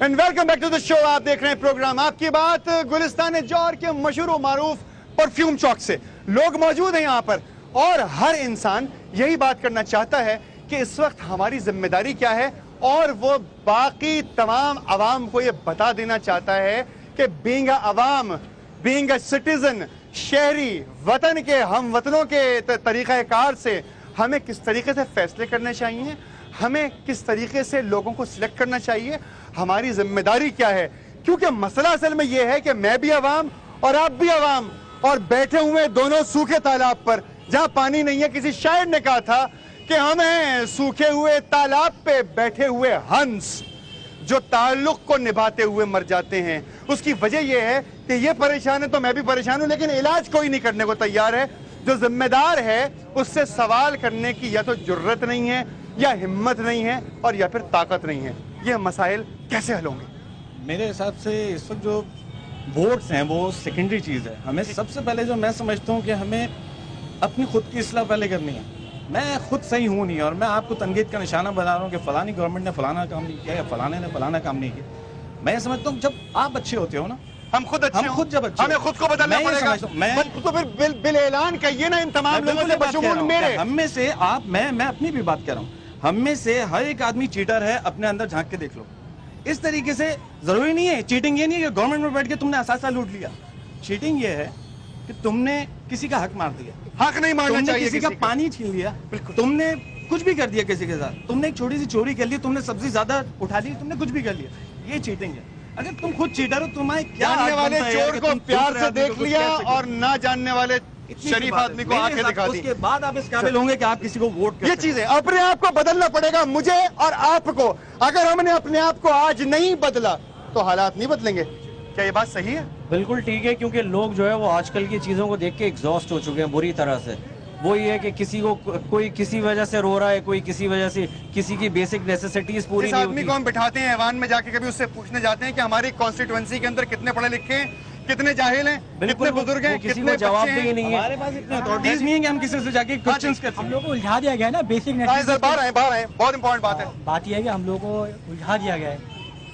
And welcome back to the show. آپ دیکھ رہے ہیں پروگرام آپ کی بات گلستان جوہر کے مشہور و معروف پرفیوم چوک سے. لوگ موجود ہیں یہاں پر اور ہر انسان یہی بات کرنا چاہتا ہے کہ اس وقت ہماری ذمہ داری کیا ہے, اور وہ باقی تمام عوام کو یہ بتا دینا چاہتا ہے کہ بینگ اے عوام, بینگ اے سٹیزن, شہری, وطن کے ہم وطنوں کے طریقہ کار سے ہمیں کس طریقے سے فیصلے کرنے چاہیے, ہمیں کس طریقے سے لوگوں کو سلیکٹ کرنا چاہیے, ہماری ذمہ داری کیا ہے. کیونکہ مسئلہ اصل میں یہ ہے کہ میں بھی عوام اور آپ بھی عوام, اور بیٹھے ہوئے دونوں سوکھے تالاب پر جہاں پانی نہیں ہے. کسی شاعر نے کہا تھا کہ ہم ہیں سوکھے ہوئے تالاب پہ بیٹھے ہوئے ہنس جو تعلق کو نبھاتے ہوئے مر جاتے ہیں. اس کی وجہ یہ ہے کہ یہ پریشان ہے تو میں بھی پریشان ہوں, لیکن علاج کوئی نہیں کرنے کو تیار ہے. جو ذمہ دار ہے اس سے سوال کرنے کی یا تو جرت نہیں ہے, یا ہمت نہیں ہے, اور یا پھر طاقت نہیں ہے. یہ مسائل کیسے حل ہوں گے؟ میرے حساب سے اس وقت جو ووٹس ہیں وہ سیکنڈری چیز ہے. ہمیں سب سے پہلے جو میں سمجھتا ہوں کہ ہمیں اپنی خود کی اصلاح پہلے کرنی ہے. میں خود صحیح ہوں نہیں, اور میں آپ کو تنقید کا نشانہ بتا رہا ہوں کہ فلانی گورنمنٹ نے فلانا کام نہیں کیا یا فلانے نے فلانا کام نہیں کیا. میں سمجھتا ہوں جب آپ اچھے ہوتے ہو نا, ہم خود اچھے ہوں, جب اچھے ہمیں خود کو بدلنا پڑے گا. تو پھر بل اعلان کہیے نا ان تمام لوگوں سے بشمول میرے. ہم میں سے آپ, میں اپنی بھی بات کر رہا ہوں, ہم میں سے ہر ایک آدمی چیٹر ہے. اپنے اندر جھانک کے دیکھ لو. اس طریقے سے ضروری نہیں ہے, چیٹنگ یہ نہیں ہے کہ گورنمنٹ میں بیٹھ کے تم نے اثاثہ لوٹ لیا. چیٹنگ یہ ہے کہ تم نے کسی کا حق مار دیا, حق نہیں مارنا چاہیے, کسی کا پانی چھین لیا, تم نے کچھ بھی کر دیا کسی کے ساتھ, تم نے ایک چھوٹی سی چوری کر لی, تم نے سبزی زیادہ اٹھا لی, تم نے کچھ بھی کر لیا. یہ چیٹنگ ہے. اگر تم خود چیٹر ہو, تمہیں کیا جاننے والے چور کو پیار سے دیکھ لیا اور نہ جاننے والے شریف آدمی کو آنکھیں دکھا دی. اس کے بعد آپ اس قابل ہوں گے کہ آپ کسی کو ووٹ کریں. یہ چیزیں اپنے آپ کو بدلنا پڑے گا, مجھے اور آپ کو. اگر ہم نے اپنے آپ کو آج نہیں بدلا تو حالات نہیں بدلیں گے. کیا یہ بات صحیح ہے؟ بالکل ٹھیک ہے, کیونکہ لوگ جو ہے وہ آج کل کی چیزوں کو دیکھ کے ایگزاسٹ ہو چکے ہیں بری طرح سے. وہ یہ ہے کہ کسی کو کوئی کسی وجہ سے رو رہا ہے, کوئی کسی وجہ سے کسی کی بیسک نیسیسٹیز پوری نہیں ہوتی. اس آدمی کو ہم بٹھاتے ہیں ایوان میں جا کے, کبھی اس سے پوچھنے جاتے ہیں کہ ہماری کانسٹیٹوئنسی کے اندر کتنے پڑھے لکھے ہیں, کتنے جاہل ہیں, کتنے بزرگ ہیں, کسی کو جواب بھی نہیں ہے. ہمارے پاس اتنے اتھارٹیز نہیں ہیں کہ ہم کسی سے جا کے کوسچنز کریں. ہم لوگوں کو الجھا دیا گیا ہے نا بیسک نیسیسٹیز. باہر آئے, بہت امپورٹنٹ بات ہے. بات یہ ہے کہ ہم لوگوں کو الجھا دیا گیا ہے.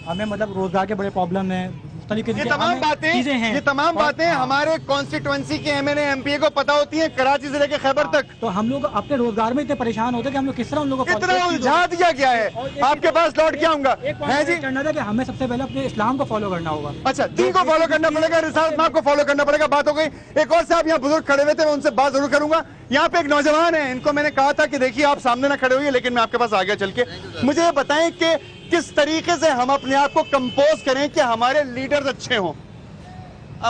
ہمیں مطلب روزگار کے بڑے پرابلم ہیں, یہ تمام باتیں ہمارے کانسٹیٹوئنسی کے M N A M P A کو پتا ہوتی ہیں, کراچی ضلع کے خیبر تک. تو ہم لوگ اپنے روزگار میں اتنے پریشان ہوتے ہیں کہ ہم لوگ کس طرح ان لوگوں کو اتنا الجھا دیا گیا ہے. آپ کے پاس لوٹ کے آؤں گا جی, کرنا تھا کہ ہمیں سب سے پہلے اپنے اسلام کو فالو کرنا ہوگا. اچھا, دین کو فالو کرنا پڑے گا, رسالت مآب کو فالو کرنا پڑے گا. بات ہو گئی. ایک اور صاحب یہاں بزرگ کھڑے ہوئے تھے, میں ان سے بات ضرور کروں گا. یہاں پہ ایک نوجوان ہے, ان کو میں نے کہا تھا کہ دیکھیے آپ سامنے نہ کھڑے ہوئے, لیکن میں آپ کے پاس آ گیا چل کے. مجھے یہ بتائیں کہ کس طریقے سے ہم اپنے آپ کو کمپوز کریں کہ ہمارے لیڈرز اچھے ہوں.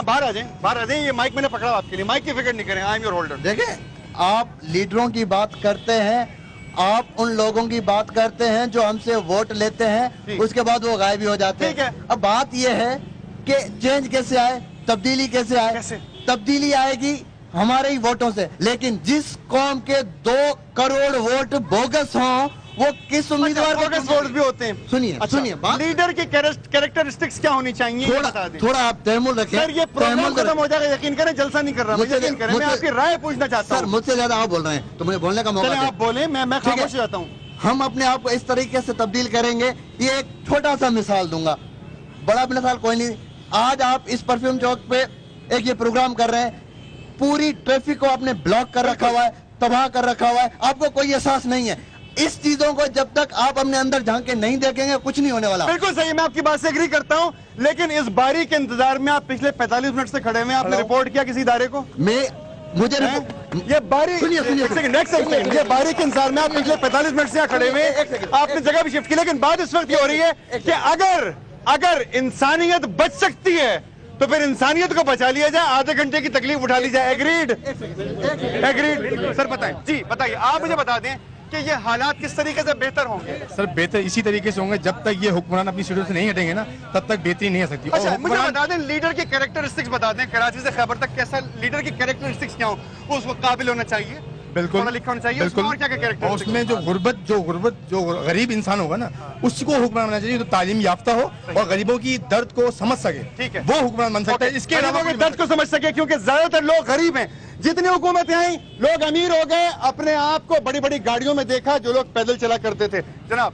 باہر آ جائیں, یہ مائک میں نے پکڑا آپ کے لیے, مائک کی فکر نہیں کریں, آئی ایم یور ہولڈر. دیکھیں, آپ لیڈروں کی بات کرتے ہیں, آپ ان لوگوں کی بات کرتے ہیں جو ہم سے ووٹ لیتے ہیں, اس کے بعد وہ غائب ہی ہو جاتے ہیں. اب بات یہ ہے کہ چینج کیسے آئے, تبدیلی کیسے آئے. تبدیلی آئے گی ہمارے ہی ووٹوں سے, لیکن جس قوم کے 2 کروڑ ووٹ بوگس ہوں وہ کس امیدوار کو ووٹ بھی ہوتے ہیں. سنیے لیڈر کی کیریکٹرسٹکس کیا ہونی چاہیے, تھوڑا آپ تحمل رکھیں. سر یہ پروگرام ختم ہو جائے گا, یقین کریں, جلسہ نہیں کر رہا, یقین کریں, میں آپ کی رائے پوچھنا چاہتا ہوں. سر مجھ سے زیادہ آپ بول رہے ہیں تو مجھے بولنے کا موقع دیں. آپ بولیں, میں خاموش ہو جاتا ہوں. ہم اپنے آپ کو اس طریقے سے تبدیل کریں گے. یہ ایک چھوٹا سا مثال دوں گا, بڑا مثال کوئی نہیں. آج آپ اس پرفیوم چوک پہ ایک یہ پروگرام کر رہے ہیں, پوری ٹریفک کو آپ نے بلاک کر رکھا ہوا ہے, تباہ کر رکھا ہوا ہے, آپ کو کوئی احساس نہیں ہے. اس چیزوں کو جب تک آپ اپنے اندر جھانک کے نہیں دیکھیں گے کچھ نہیں ہونے والا. بالکل صحیح, میں آپ کی بات سے ایگری کرتا ہوں, لیکن اس باری کے انتظار میں آپ پچھلے 45 منٹ سے کھڑے ہوئے ہیں. آپ نے رپورٹ کیا کسی ادارے کو؟ مجھے یہ باری یہ باری کے انتظار میں آپ پچھلے 45 منٹ سے کھڑے ہوئے, آپ نے جگہ بھی شفٹ کی. لیکن بات اس وقت یہ ہو رہی ہے کہ اگر انسانیت بچ سکتی ہے تو پھر انسانیت کو بچا لیا جائے, آدھے گھنٹے کی تکلیف اٹھا لی جائے. ایگریڈ. سر بتائیں, جی بتائیے, آپ مجھے بتا دیں کہ یہ حالات کس طریقے سے بہتر ہوں گے؟ سر بہتر اسی طریقے سے ہوں گے, جب تک یہ حکمران اپنی سیٹوں سے نہیں ہٹیں گے نا تب تک بہتری نہیں آ سکتی. اچھا مجھے بتا دیں, لیڈر کی کیریکٹرسٹکس بتا دیں, کراچی سے خیبر تک کیسا لیڈر کی کیریکٹرسٹکس کیا ہوں, اس کو قابل ہونا چاہیے, بالکل لکھا ہونا چاہیے. اور کیا کیریکٹر, اس میں جو غریب انسان ہوگا نا اس کو حکمران بننا چاہیے, جو تعلیم یافتہ ہو اور غریبوں کی درد کو سمجھ سکے. ٹھیک ہے, وہ حکمران بن سکتا ہے. اس کے علاوہ درد کو سمجھ سکے, کیونکہ زیادہ تر لوگ غریب ہیں. جتنی حکومتیں آئیں لوگ امیر ہو گئے, اپنے آپ کو بڑی بڑی گاڑیوں میں دیکھا جو لوگ پیدل چلا کرتے تھے. جناب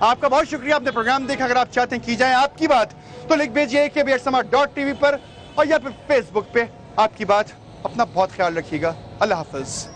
آپ کا بہت شکریہ، آپ نے پروگرام دیکھا. اگر آپ چاہتے ہیں کی جائے آپ کی بات تو لکھ بھیجیے KBR.TV پر اور یا پھر فیس بک پہ آپ کی بات. اپنا بہت خیال رکھیے گا. اللہ حافظ.